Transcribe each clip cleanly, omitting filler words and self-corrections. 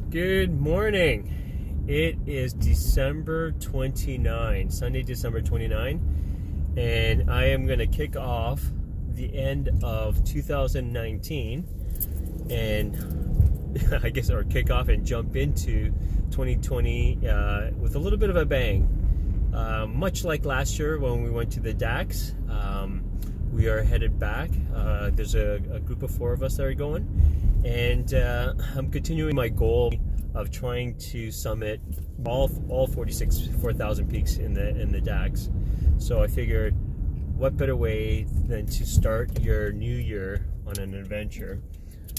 Good morning. It is December 29, Sunday, December 29, and I am going to kick off the end of 2019 and I guess, or kick off and jump into 2020 with a little bit of a bang. Much like last year when we went to the Dacks, we are headed back. There's a group of 4 of us that are going, and I'm continuing my goal of trying to summit all 4,000 peaks in the Dacks. So I figured, what better way than to start your new year on an adventure?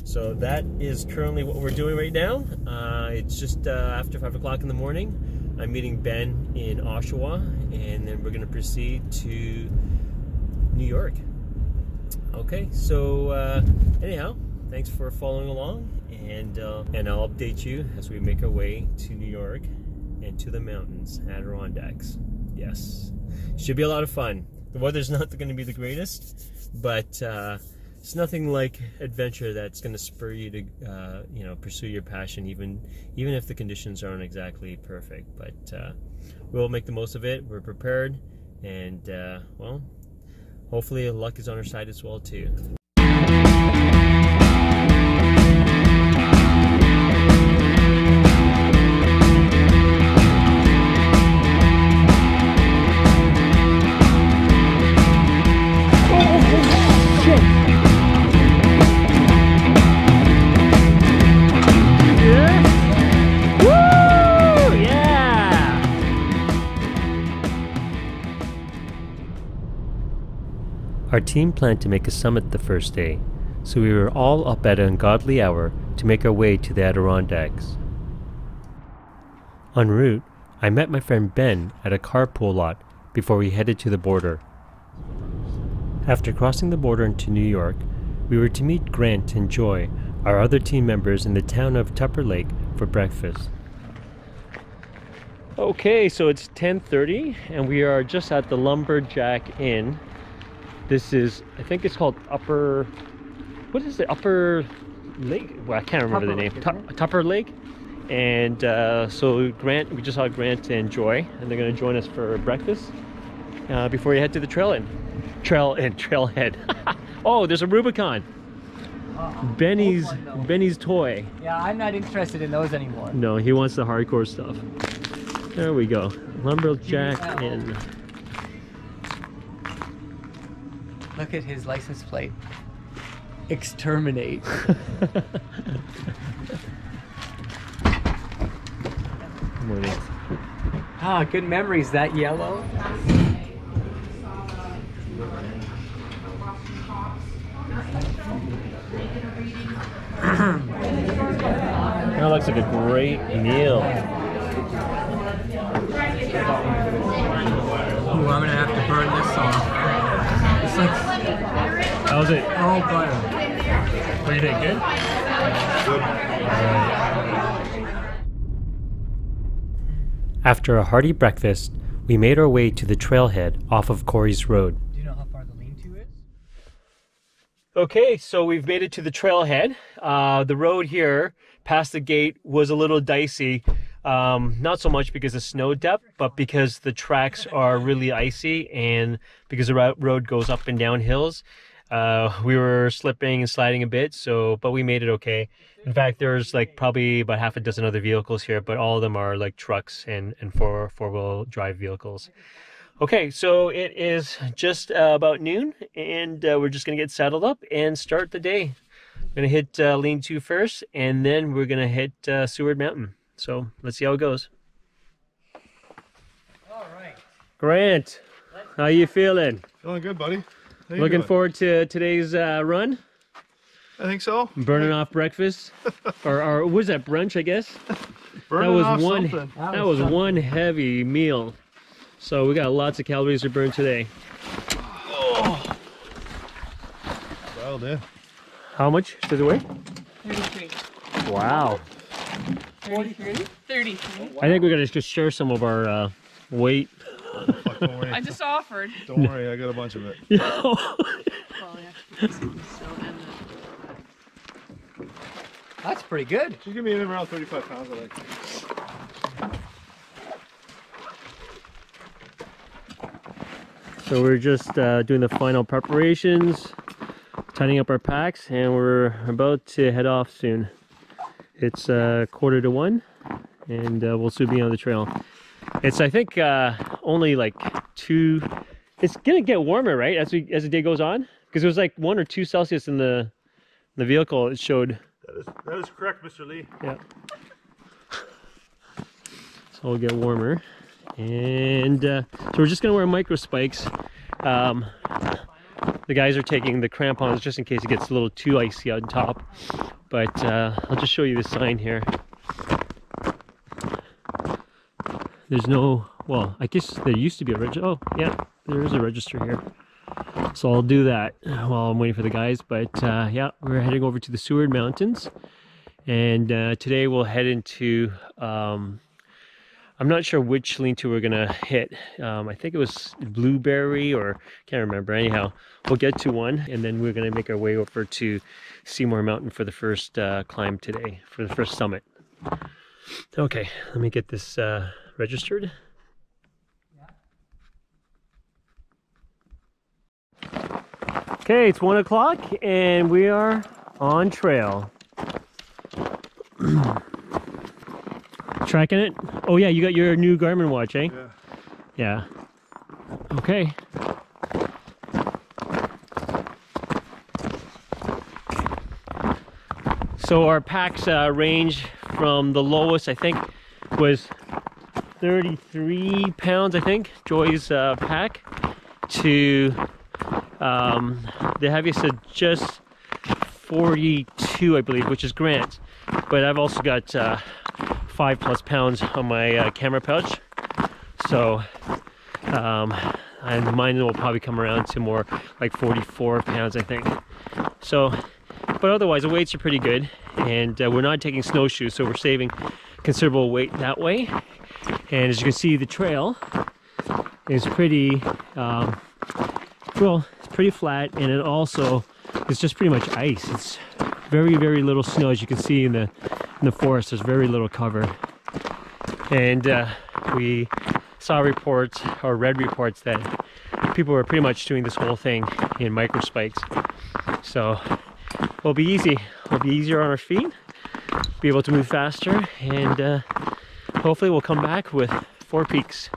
So that is currently what we're doing right now. It's just after 5 o'clock in the morning. I'm meeting Ben in Oshawa, and then we're going to proceed to New York. Okay, so anyhow, thanks for following along, and I'll update you as we make our way to New York and to the mountains, Adirondacks. Yes, should be a lot of fun. The weather's not going to be the greatest, but it's nothing like adventure that's going to spur you to pursue your passion, even if the conditions aren't exactly perfect. But we'll make the most of it. We're prepared, and well, hopefully luck is on our side as well too. Our team planned to make a summit the first day, so we were all up at an ungodly hour to make our way to the Adirondacks. En route, I met my friend Ben at a carpool lot before we headed to the border. After crossing the border into New York, we were to meet Grant and Joy, our other team members, in the town of Tupper Lake for breakfast. Okay, so it's 10:30 and we are just at the Lumberjack Inn. This is, I think it's called Upper Lake? Well, I can't remember the name. Tupper Lake. And so Grant, we just saw Grant and Joy, and they're going to join us for breakfast before you head to the trailhead. Oh, there's a Rubicon. Benny's toy. Yeah, I'm not interested in those anymore. No, he wants the hardcore stuff. There we go. Lumberjack Inn. Look at his license plate. Exterminate. Morning. Ah, good memories. That yellow. That looks like a great meal. Ooh, I'm gonna have to burn this off. It's like, how's it? oh, butter. What do you think? Good? Good. After a hearty breakfast, we made our way to the trailhead off of Corey's Road. Do you know how far the lean-to is? Okay, so we've made it to the trailhead. The road here past the gate was a little dicey. Not so much because of snow depth, but because the tracks are really icy, and because the road goes up and down hills. We were slipping and sliding a bit, but we made it okay. In fact, there's like probably about half a dozen other vehicles here, but all of them are like trucks and four-wheel drive vehicles. Okay, so it is just about noon, and we're just gonna get saddled up and start the day. We're gonna hit lean-to first, and then we're gonna hit Seward Mountain. So let's see how it goes. All right. Grant, how you feeling? Feeling good, buddy. How you Looking doing? forward to today's run? I think so. Burning off breakfast, or was that brunch? I guess Burning that was off one. something. That was one heavy meal. So we got lots of calories to burn today. Oh. Dialed in. How much does it weigh? 33. Wow. 33? 33. I think we gotta just share some of our weight. Fuck, don't worry. I just offered. Don't worry, I got a bunch of it. Well, I have to put some snow in That's pretty good. She's gonna be in around 35 pounds, I think. So we're just doing the final preparations, tidying up our packs, and we're about to head off soon. It's 1:45, and we'll soon be on the trail. It's, I think, only like 2. It's gonna get warmer, right, as the day goes on, because it was like 1 or 2 Celsius in the vehicle. It showed. That is correct, Mr. Lee. Yeah. So it'll get warmer, and so we're just gonna wear micro spikes. The guys are taking the crampons just in case it gets a little too icy on top. But I'll just show you the sign here. There's no, well, I guess there used to be a register. Oh, yeah, there is a register here. So I'll do that while I'm waiting for the guys. But yeah, we're heading over to the Seward Mountains. And today we'll head into, I'm not sure which lean-to we're gonna hit. I think it was Blueberry, or can't remember. Anyhow, we'll get to one, and then we're gonna make our way over to Seymour Mountain for the first climb today, for the first summit. Okay, let me get this registered. Okay, it's 1 o'clock, and we are on trail. Tracking it? Oh yeah, you got your new Garmin watch, eh? Yeah. Yeah. Okay. So our packs range from the lowest, I think, was 33 pounds, I think, Joy's pack, to the heaviest of just 42, I believe, which is Grant's. But I've also got 5+ pounds on my camera pouch, so and mine will probably come around to more like 44 pounds, I think. So, but otherwise the weights are pretty good, and we're not taking snowshoes, so we're saving considerable weight that way. And as you can see, the trail is pretty well, it's pretty flat, and it also is just pretty much ice. It's very, very little snow. As you can see in the forest, there's very little cover. And we saw reports, or read reports, that people were pretty much doing this whole thing in micro spikes. So it'll be easy. We'll be easier on our feet, be able to move faster, and hopefully we'll come back with 4 peaks.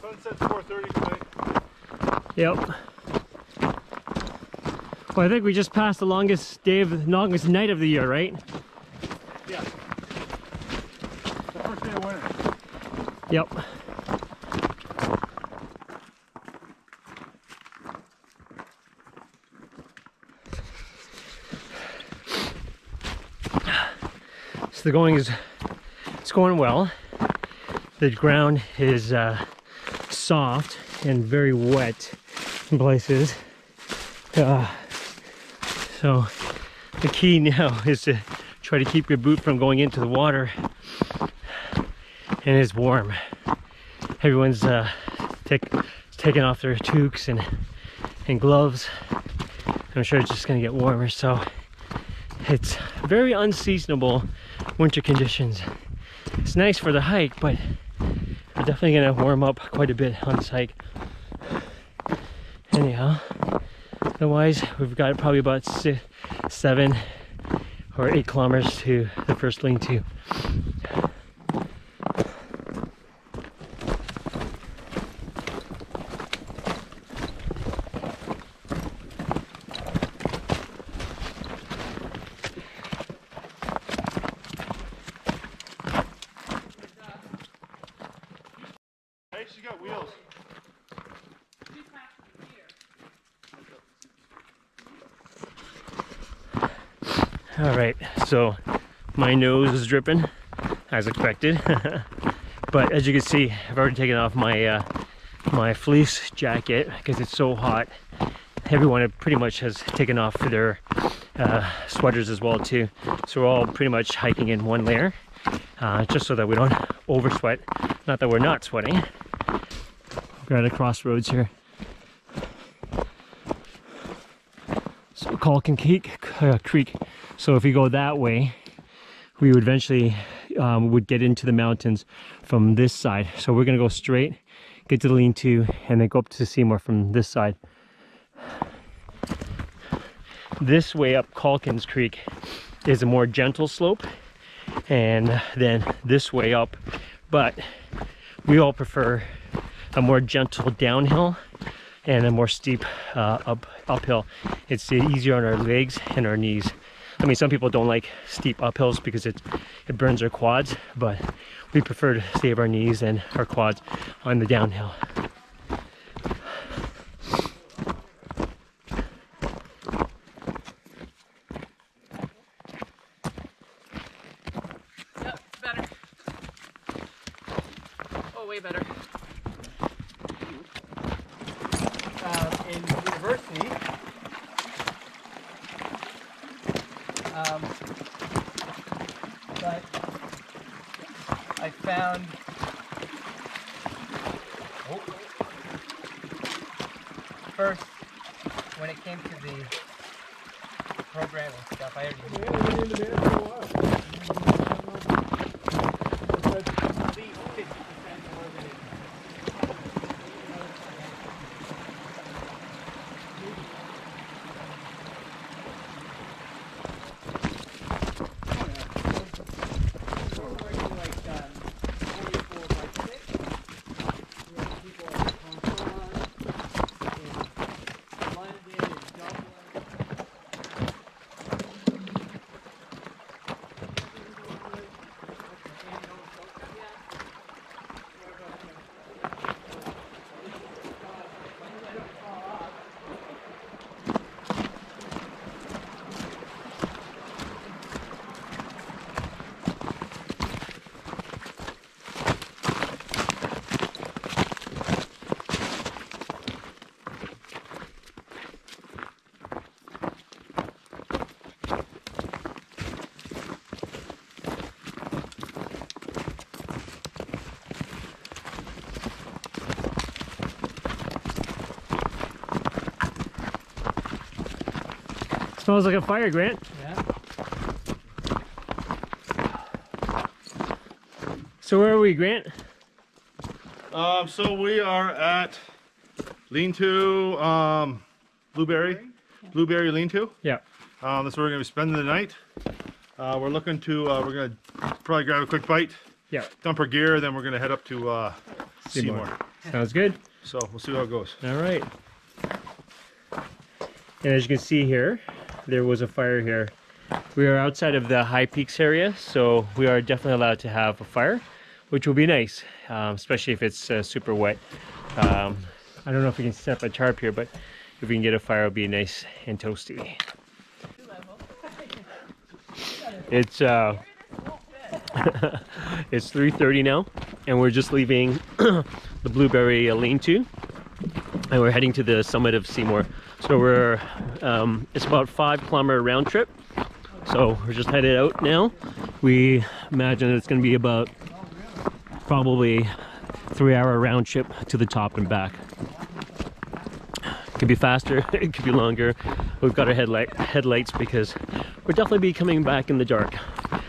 Sunset's 4:30 tonight. Yep. Well, I think we just passed the longest night of the year, right? Yeah. The first day of winter. Yep. So the going is, it's going well. The ground is soft and very wet in places. So the key now is to try to keep your boot from going into the water. And it's warm. Everyone's taking off their toques and gloves. I'm sure it's just gonna get warmer, so it's very unseasonable winter conditions. It's nice for the hike, but we're definitely gonna warm up quite a bit on this hike. Anyhow, otherwise we've got probably about 7 or 8 kilometers to the first lean-to. Hey, she's got wheels. All right, so my nose is dripping as expected, but as you can see, I've already taken off my my fleece jacket because it's so hot. Everyone pretty much has taken off their sweaters as well too, so we're all pretty much hiking in one layer, just so that we don't over sweat. Not that we're not sweating. We're at a crossroads here. So Calkin Creek. So if we go that way, we would eventually would get into the mountains from this side. So we're gonna go straight, get to the lean-to, and then go up to Seymour from this side. This way up Calkins Creek is a more gentle slope, and then this way up, but we all prefer a more gentle downhill and a more steep uphill. It's easier on our legs and our knees. I mean, some people don't like steep uphills because it burns their quads, but we prefer to save our knees and our quads on the downhill. Yep, better. Oh, way better. In university, but I found first when it came to the programming stuff, I Smells like a fire, Grant. yeah. So where are we, Grant? So we are at lean-to Blueberry lean-to. Yeah. That's where we're gonna be spending the night. We're looking to we're gonna probably grab a quick bite, Yeah. dump our gear, then we're gonna head up to Seymour. Sounds good. So we'll see how it goes. All right. And as you can see here, there was a fire here. We are outside of the High Peaks area, so we are definitely allowed to have a fire, which will be nice, especially if it's super wet. I don't know if we can set up a tarp here, but if we can get a fire, it'll be nice and toasty. It's it's 3:30 now, and we're just leaving the Blueberry lean-to, and we're heading to the summit of Seymour. So we're it's about 5-kilometer round trip, so we're just headed out now. We imagine it's going to be about probably 3-hour round trip to the top and back. It could be faster, it could be longer. We've got our headlights because we'll definitely be coming back in the dark.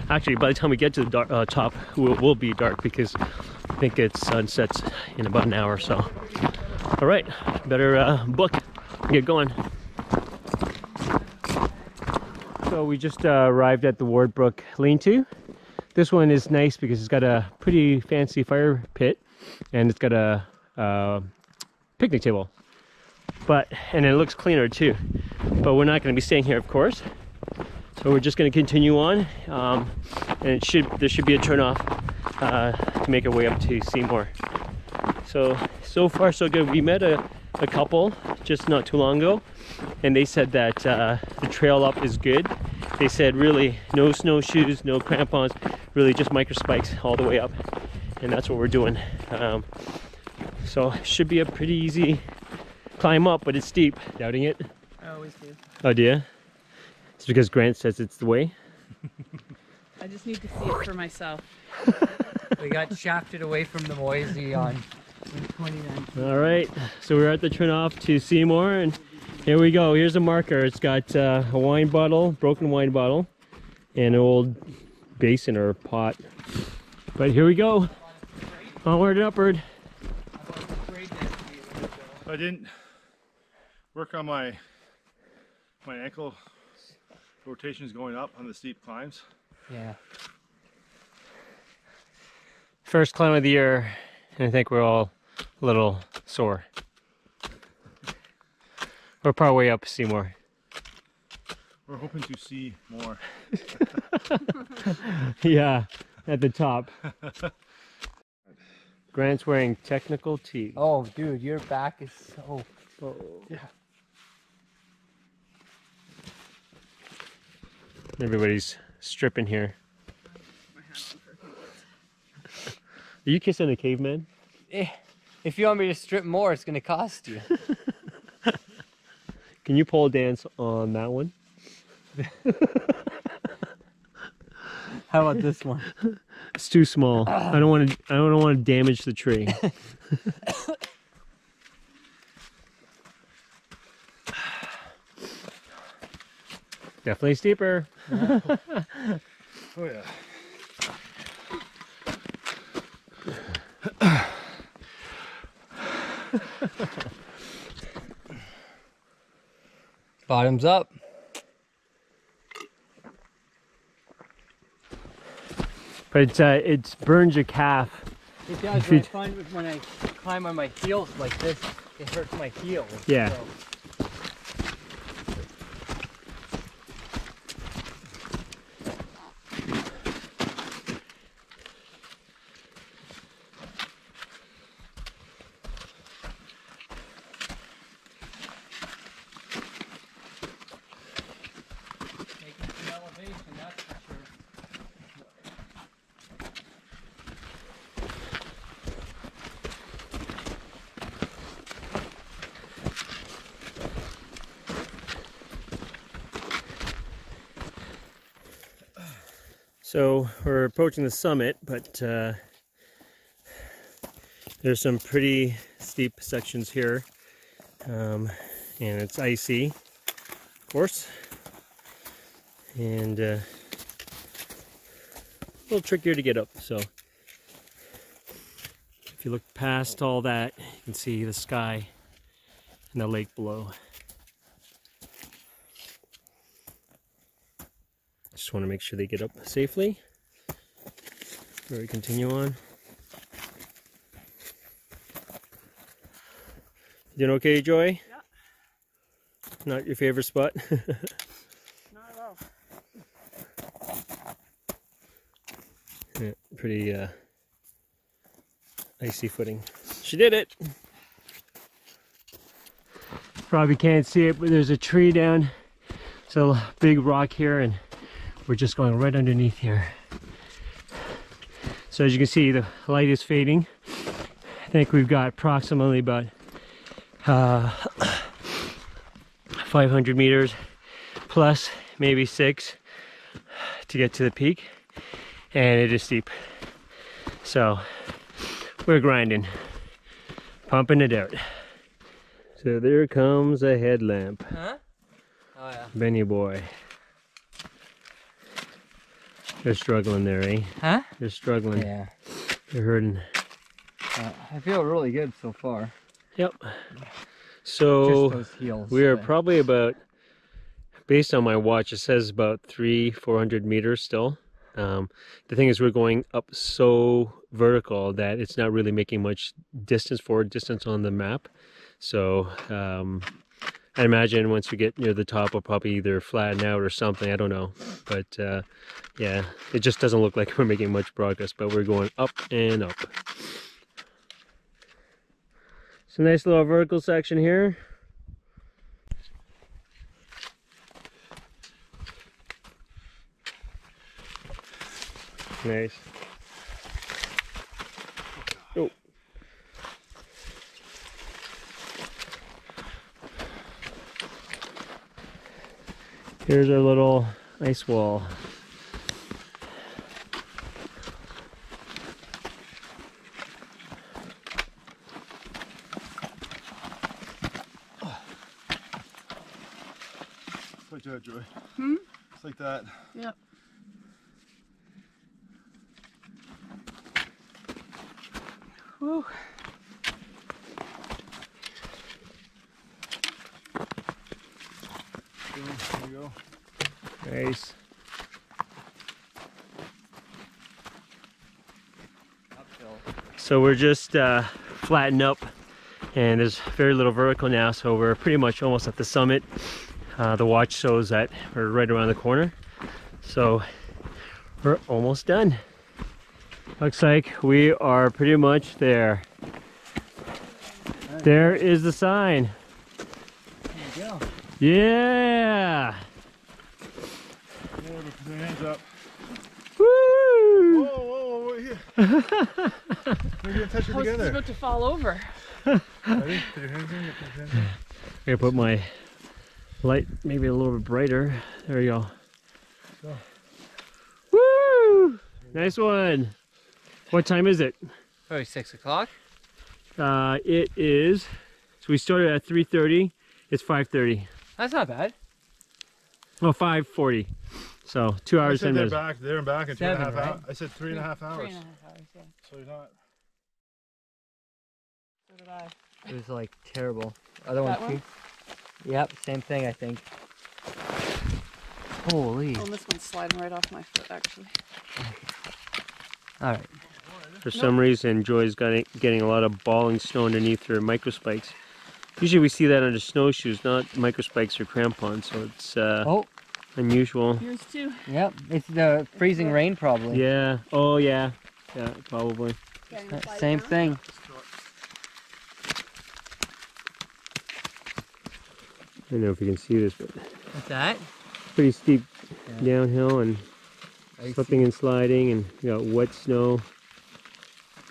Actually, by the time we get to the top, we'll be dark because I think it sunsets in about an hour or so. All right, better book and get going. So we just arrived at the Wardbrook Lean-to. This one is nice because it's got a pretty fancy fire pit, and it's got a picnic table. And it looks cleaner too. But we're not going to be staying here, of course. So we're just going to continue on, and there should be a turnoff to make our way up to Seymour. So far so good. We met a couple just not too long ago, and they said that the trail up is good. They said really no snowshoes, no crampons, really just micro spikes all the way up, and that's what we're doing. So it should be a pretty easy climb up, but it's steep. Doubting it? I always do. Oh, do you? It's because Grant says it's the way. I just need to see it for myself. We got shafted away from the Moisey in 2019. All right, so we're at the turnoff to Seymour, and Here we go. Here's a marker. It's got a wine bottle, broken wine bottle, and an old basin or pot. But here we go. Onward and upward. I didn't work on my ankle rotations going up on the steep climbs. Yeah. First climb of the year, and I think we're all a little sore. We're partway up Seymour. We're hoping to see more. Yeah, at the top. Grant's wearing technical tees. Oh, dude, your back is so. Oh. Yeah. Everybody's stripping here. Are you kissing a caveman? If you want me to strip more, it's gonna cost you. Can you pole dance on that one? How about this one? It's too small. I don't want to damage the tree. Definitely steeper. Oh yeah. Bottoms up. But it burns your calf. It does. What I find when I climb on my heels like this, it hurts my heels. Yeah. So. Taking some elevation, that's for sure. So we're approaching the summit, but there's some pretty steep sections here, and it's icy, of course, and a little trickier to get up. So if you look past all that, you can see the sky and the lake below. Just want to make sure they get up safely before we continue on. You doing okay, Joy? Yeah. Not your favorite spot? Not at all. Yeah, pretty icy footing. She did it! Probably can't see it, but there's a tree down. It's a big rock here, and we're just going right underneath here. So as you can see, the light is fading. I think we've got approximately about 500 meters plus, maybe 6 to get to the peak, and it is steep. So we're grinding, pumping it out. So there comes a headlamp. Huh? Oh yeah. Benny boy. They're struggling there, eh? Huh? They're struggling. Yeah. They're hurting. I feel really good so far. Yep. So Just those heels. we are probably about, based on my watch, it says about 300-400 meters still. The thing is, we're going up so vertical that it's not really making much forward distance on the map. So I imagine once we get near the top, we'll probably either flatten out or something. I don't know. But yeah, it just doesn't look like we're making much progress, but we're going up and up. It's a nice little vertical section here. Nice. Oh. Here's our little ice wall. Just like that, Joy. Hmm? Just like that. Yep. Woo. There you go. Nice. So we're just flattened up, and there's very little vertical now, so we're pretty much almost at the summit. The watch shows that we're right around the corner, so we're almost done. Looks like we are pretty much there. There is the sign. There you go. Yeah! Yeah, but put your hands up. Woo! Whoa, whoa, whoa, here. We're gonna touch it I was together. about to fall over. Ready? Put your hands in. Put your hands in. I'm gonna put my light maybe a little bit brighter. There we go. Go. Woo! Nice one. What time is it? Probably 6 o'clock. It is. So we started at 3:30. It's 5:30. That's not bad. Oh, 5:40. So 2 I hours, said 10 they're minutes. back there and back in 2.5 7, right? hours. I said 3.5 hours. 3.5 hours, yeah. So you're not. So did I. It was like terrible. Other That one one? too? Yep, same thing I think. Holy. Oh, and this one's sliding right off my foot, actually. Alright. For some reason, Joy's getting a lot of balling snow underneath her microspikes. Usually we see that under snowshoes, not microspikes or crampons, so it's Oh, unusual. Yours too. yep. It's the freezing rain probably. Yeah. Oh, yeah. Yeah, probably. Okay, I'm gonna slide it Same down. thing. I don't know if you can see this, but What's that? pretty steep Yeah. downhill and slipping and sliding, and you got wet snow.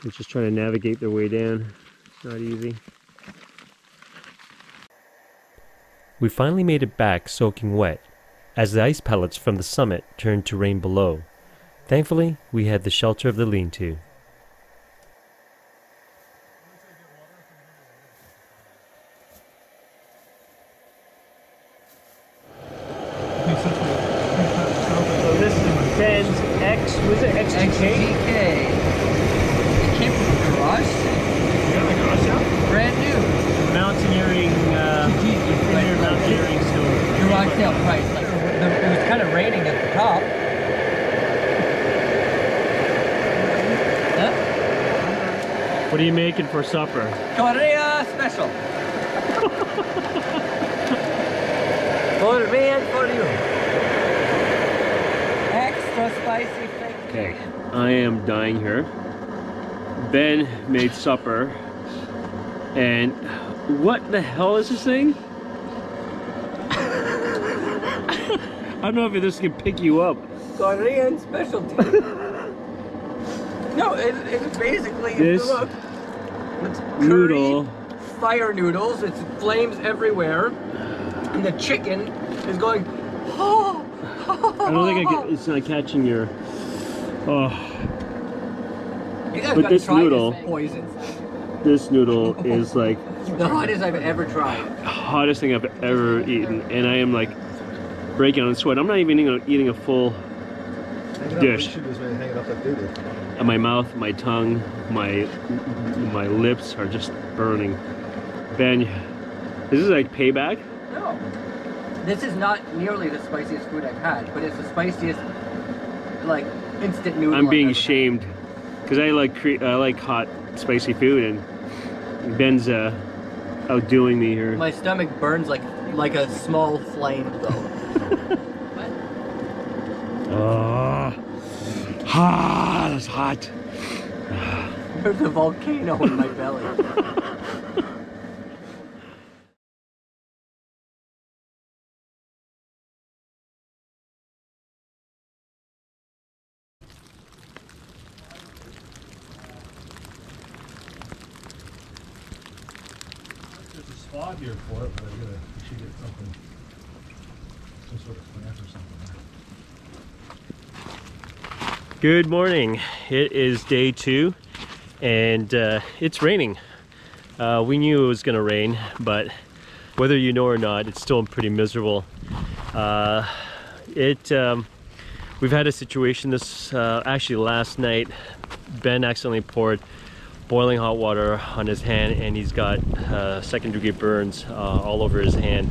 They're just trying to navigate their way down. It's not easy. We finally made it back soaking wet, as the ice pellets from the summit turned to rain below. Thankfully, we had the shelter of the lean-to. So this is Ben's X, was it XGK. It came from the garage. Brand new. Mountaineering, mountaineering store. Garage sale price. Like it was kind of raining at the top. Huh? What are you making for supper? Korea special. For me and for you. Extra spicy thing. Okay, I am dying here. Ben made supper, and what the hell is this thing? I don't know if this can pick you up. Korean specialty. No, it's basically This look. It's noodle. curry, fire noodles. It's flames everywhere, and the chicken is going. Oh, I don't think it's not catching your. Oh, you guys but gotta this try noodle- this poison. this noodle is like The hottest I've ever tried. the hottest thing I've ever eaten, and I am like breaking out in sweat. I'm not even eating a full dish. Hang it up like they did. And my mouth, my tongue, my lips are just burning. Ben, this is like payback. No, this is not nearly the spiciest food I've had, but it's the spiciest, like instant noodle. I'm I've being ever had. shamed because I like hot, spicy food, and Ben's outdoing me here. My stomach burns like a small flame though. That's hot. There's a volcano in my belly. There's a spot here for it, but we should get something, some sort of plant or something. Good morning. It is day 2, and it's raining. We knew it was going to rain, but whether you know or not, it's still pretty miserable. We've had a situation this actually last night. Ben accidentally poured boiling hot water on his hand, and he's got second-degree burns all over his hand,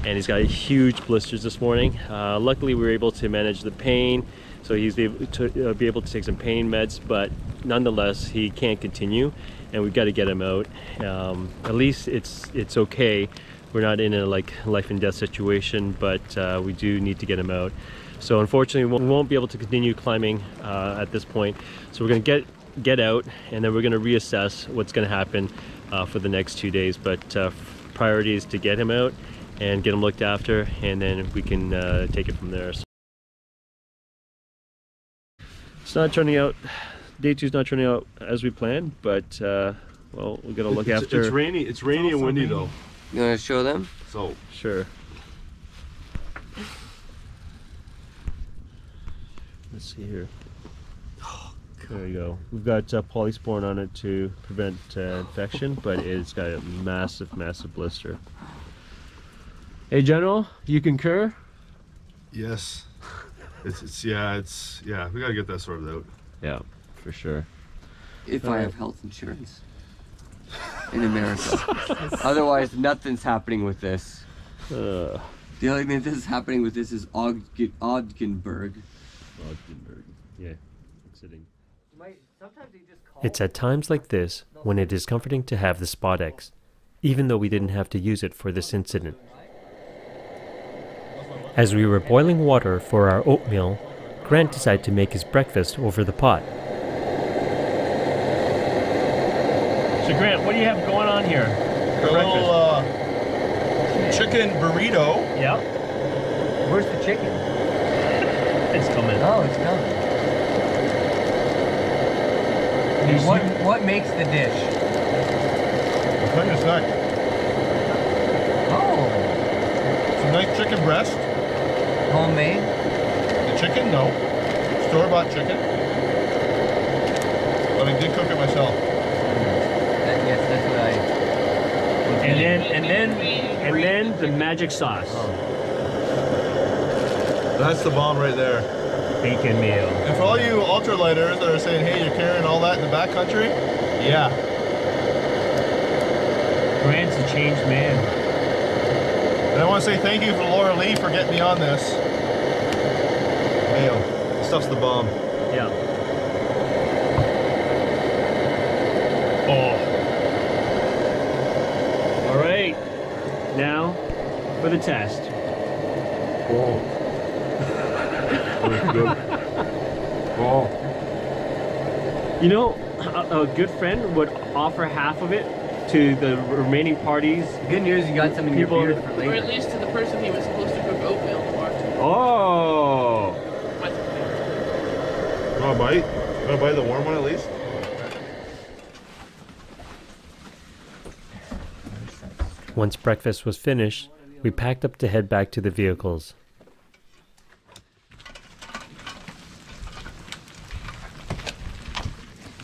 and he's got huge blisters this morning. Luckily, we were able to manage the pain, so he's able to take some pain meds, but nonetheless, he can't continue, and we've got to get him out. At least it's okay. We're not in a like life and death situation, but we do need to get him out. So unfortunately, we won't be able to continue climbing at this point. So we're going to get out, and then we're going to reassess what's going to happen for the next 2 days. But priority is to get him out and get him looked after, and then we can take it from there. So it's not turning out. Day 2 is not turning out as we planned, but well, we're going to look after. It's rainy. It's rainy and windy though. You want to show them? So Sure. Let's see here. There you go. We've got polysporin on it to prevent infection, but it's got a massive blister. Hey, General, you concur? yes, yeah, we gotta get that sorted out. Yeah, for sure. If I have health insurance in America. Otherwise, nothing's happening with this. The only thing that's happening with this is Ogdenburg. Yeah, sitting. It's at times like this when it is comforting to have the Spot-X, even though we didn't have to use it for this incident. As we were boiling water for our oatmeal, Grant decided to make his breakfast over the pot. So Grant, what do you have going on here for A little chicken burrito. Yep. Where's the chicken? It's coming. Oh, it's coming. What makes the dish? I'll tell you in a sec. Oh, Some nice chicken breast. homemade. The chicken, no. Store-bought chicken. But I did cook it myself. Yes, that's what I. And then the magic sauce. That's the bomb right there. Bacon meal. And for all you ultralighters that are saying, hey, you're carrying all that in the backcountry, yeah. Grant's a changed man. And I want to say thank you for Laura Lee for getting me on this. Mayo. This stuff's the bomb. Yeah. Oh. All right. Now for the test. Oh. That's good. Oh. You know, a good friend would offer half of it to the remaining parties. Good news, you got some in your People- beard for Or later. at least to the person he was supposed to cook oatmeal for. Oh. But Want to bite? Want to bite the warm one at least? Once breakfast was finished, we packed up to head back to the vehicles.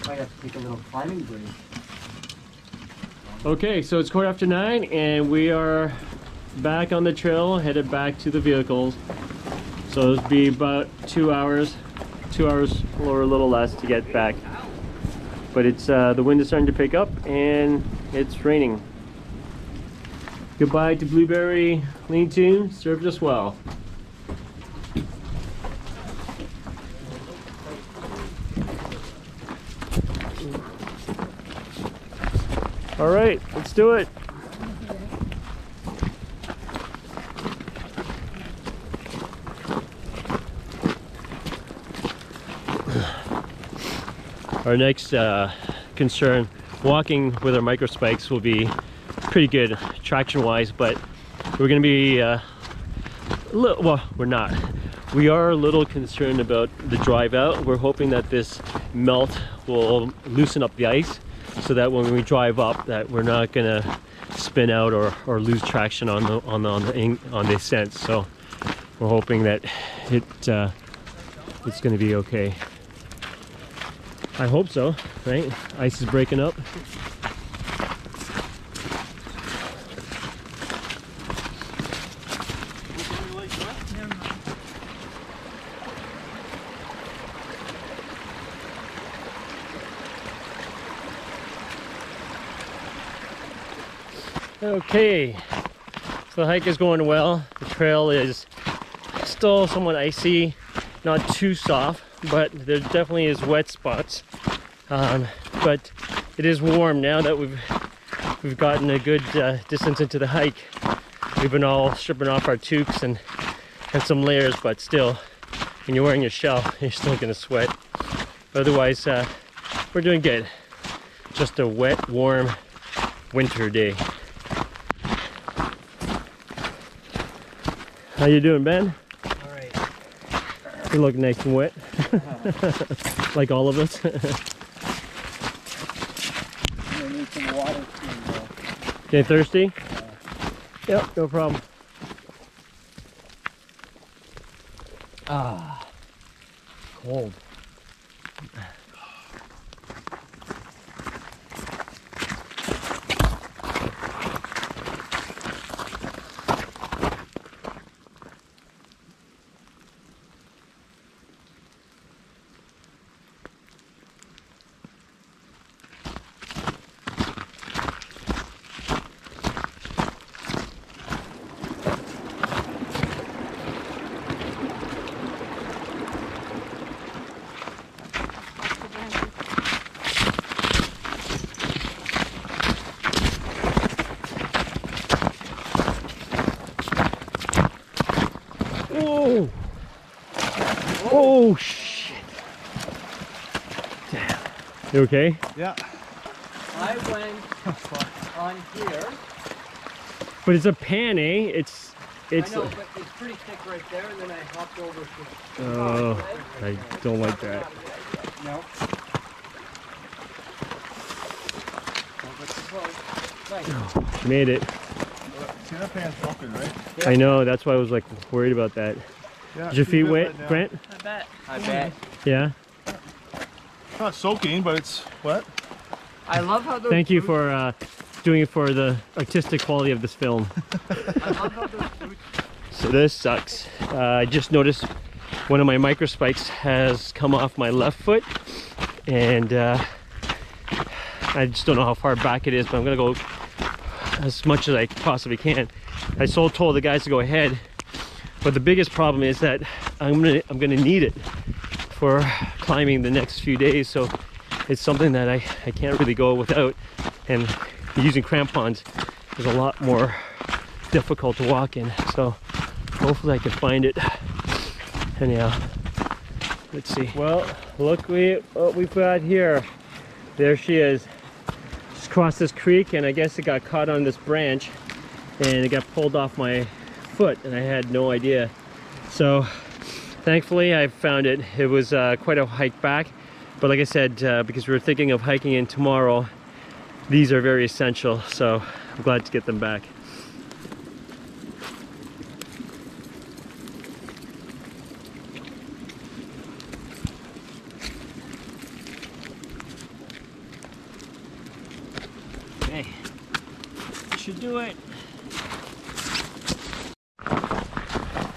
Might have to take a little climbing break. Okay, so it's 9:15 and we are back on the trail, headed back to the vehicles. So it'll be about 2 hours or a little less to get back. But it's the wind is starting to pick up and it's raining. Goodbye to Blueberry Lean-To, served us well. All right, let's do it. Our next concern, walking with our micro spikes will be pretty good traction wise, but we're gonna be well, we're not. We are a little concerned about the drive out. We're hoping that this melt will loosen up the ice so that when we drive up that we're not gonna spin out or lose traction on the ascent. So we're hoping that it's gonna be okay. I hope so, right? Ice is breaking up. Okay, so the hike is going well. The trail is still somewhat icy, not too soft, but there definitely is wet spots. But it is warm now that we've gotten a good distance into the hike. We've been all stripping off our toques and some layers, but still, when you're wearing your shell, you're still gonna sweat. But otherwise, we're doing good. Just a wet, warm winter day. How you doing, Ben? All right. You look nice and wet. Like all of us. I need some water too. Getting thirsty? Yep, no problem. Ah, cold. Oh! Oh shit! Damn. You okay? Yeah. I went on here. But it's a pan, eh? It's. I know, but it's pretty thick right there, and then I hopped over to. Oh, I don't like that. No. Oh, but it's close. Nice. Made it. See, that pan's broken, right? I know. That's why I was like worried about that. Yeah. Is your see feet a bit wet, right now. Grant? I bet. I bet. Yeah. It's not soaking, but it's wet. I love how those. Thank you boots- for doing it for the artistic quality of this film. I love how those boots. So this sucks. I just noticed one of my micro spikes has come off my left foot, and I just don't know how far back it is, but I'm gonna go as much as I possibly can. I told the guys to go ahead, but the biggest problem is that I'm gonna need it for climbing the next few days. So it's something that I can't really go without, and using crampons is a lot more difficult to walk in. So hopefully I can find it. Anyhow, let's see. Well, look what we've got here. There she is. Just crossed this creek, and I guess it got caught on this branch and it got pulled off my foot, and I had no idea. So thankfully I found it. It was quite a hike back, but like I said, because we were thinking of hiking in tomorrow, these are very essential, so I'm glad to get them back. Okay, should do it.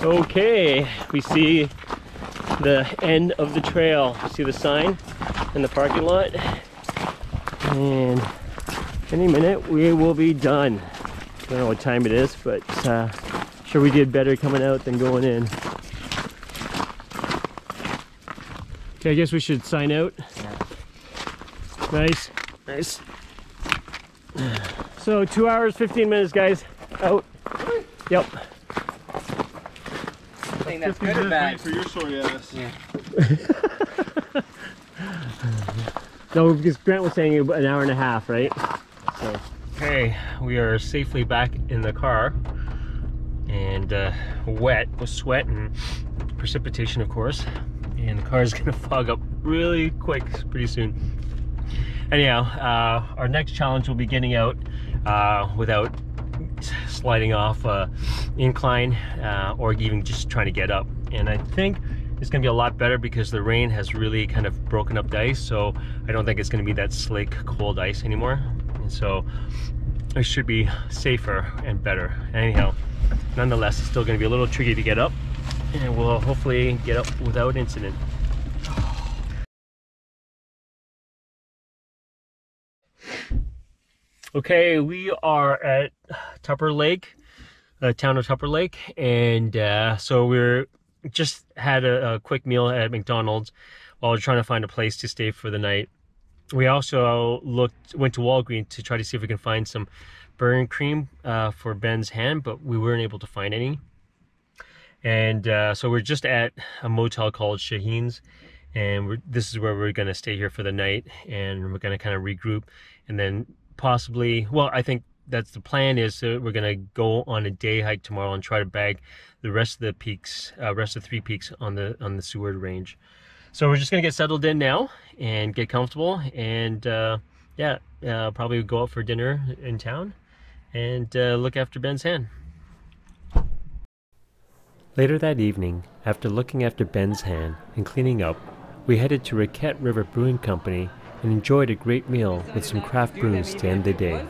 Okay, we see the end of the trail. See the sign in the parking lot, and any minute we will be done. I don't know what time it is, but sure we did better coming out than going in. Okay, I guess we should sign out. Nice, nice. So 2 hours, 15 minutes, guys. Out. Yep. I think that's 15 good or minutes bad. for your story, Alice. Yeah. No, because Grant was saying an hour and a half, right? So. Okay, we are safely back in the car, and wet with sweat and precipitation, of course, and the car is gonna fog up really quick pretty soon. Anyhow, our next challenge will be getting out without sliding off incline or even just trying to get up, and I think it's gonna be a lot better because the rain has really kind of broken up the ice, so I don't think it's gonna be that slick cold ice anymore, and so it should be safer and better. Anyhow, nonetheless, it's still gonna be a little tricky to get up, and we'll hopefully get up without incident. Okay, we are at Tupper Lake, town of Tupper Lake, and so we're just had a quick meal at McDonald's while we're trying to find a place to stay for the night. We also went to Walgreens to try to see if we can find some burn cream for Ben's hand, but we weren't able to find any. And so we're just at a motel called Shaheen's, and this is where we're going to stay here for the night, and we're going to kind of regroup, and then possibly, well, I think that's the plan, is we're going to go on a day hike tomorrow and try to bag the rest of the peaks, rest of the 3 peaks on the Seward range. So we're just going to get settled in now and get comfortable, and yeah, probably go out for dinner in town and look after Ben's hand. Later that evening, after looking after Ben's hand and cleaning up, we headed to Raquette River Brewing Company and enjoyed a great meal with some craft brews to end the day.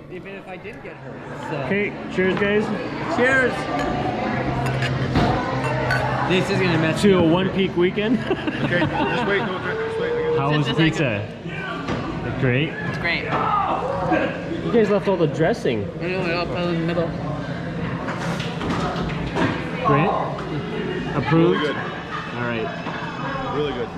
Even if I did get hurt. So. Okay, cheers guys. Cheers! This is gonna mess to a 1 peak weekend. Okay, just wait, no, just wait. How was the pizza? Great. It's great. You guys left all the dressing. I know, I'll put it in the middle. Great. Approved. Really good. All right. Really good.